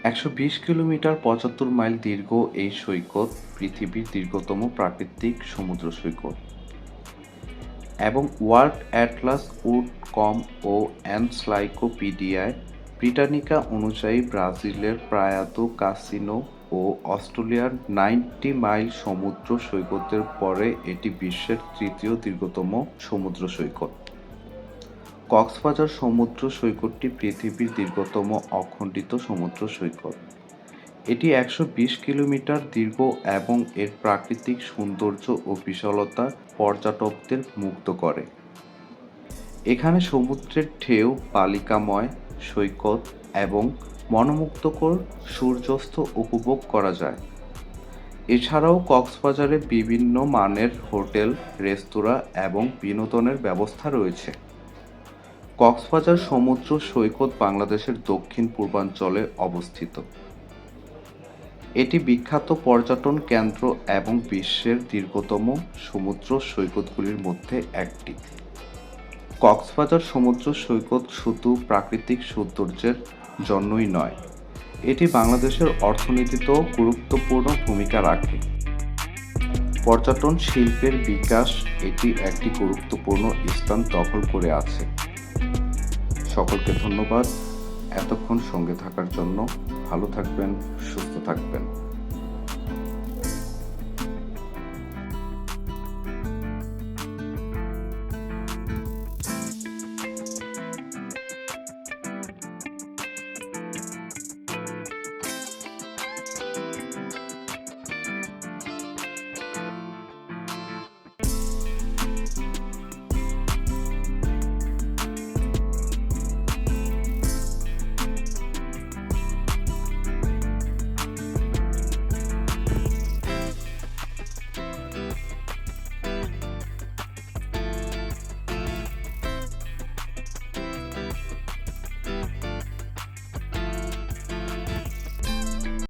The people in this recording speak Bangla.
১২০ কিলোমিটার ৭৫ মাইল দীর্ঘ এই সৈকত পৃথিবীর দীর্ঘতম প্রাকৃতিক সমুদ্র সৈকত এবং ওয়ার্ল্ড অ্যাটলাস উড কম ও এনসাইক্লোপিডিয়ায় ব্রিটানিকা অনুযায়ী ব্রাজিলের প্রায়া দো কাসিনো ও অস্ট্রেলিয়ার ৯০ মাইল সমুদ্র সৈকতের পরে এটি বিশ্বের তৃতীয় দীর্ঘতম সমুদ্র সৈকত। কক্সবাজার সমুদ্র সৈকতটি পৃথিবীর দীর্ঘতম অখণ্ডিত সমুদ্র সৈকত। এটি ১২০ কিলোমিটার দীর্ঘ এবং এর প্রাকৃতিক সৌন্দর্য ও বিশালতা পর্যটকদের মুগ্ধ করে। এখানে সমুদ্রের ঢেউ, বালিকাময় সৈকত এবং মনোমুগ্ধকর সূর্যাস্ত উপভোগ করা যায়। এছাড়াও কক্সবাজারে বিভিন্ন মানের হোটেল, রেস্তোরাঁ এবং বিনোদনের ব্যবস্থা রয়েছে। কক্সবাজার সমুদ্র সৈকত বাংলাদেশের দক্ষিণ-পূর্বাঞ্চলে অবস্থিত। এটি বিখ্যাত পর্যটন কেন্দ্র এবং বিশ্বের দীর্ঘতম সমুদ্র সৈকতগুলির মধ্যে একটি। কক্সবাজার সমুদ্র সৈকত শুধু প্রাকৃতিক সৌন্দর্যের জন্যই নয়, এটি বাংলাদেশের অর্থনীতিতেও গুরুত্বপূর্ণ ভূমিকা রাখে। পর্যটন শিল্পের বিকাশ এটি একটি গুরুত্বপূর্ণ স্থান দখল করে আছে। সকলকে ধন্যবাদ এতক্ষণ সঙ্গে থাকার জন্য। ভালো থাকবেন, সুস্থ থাকবেন।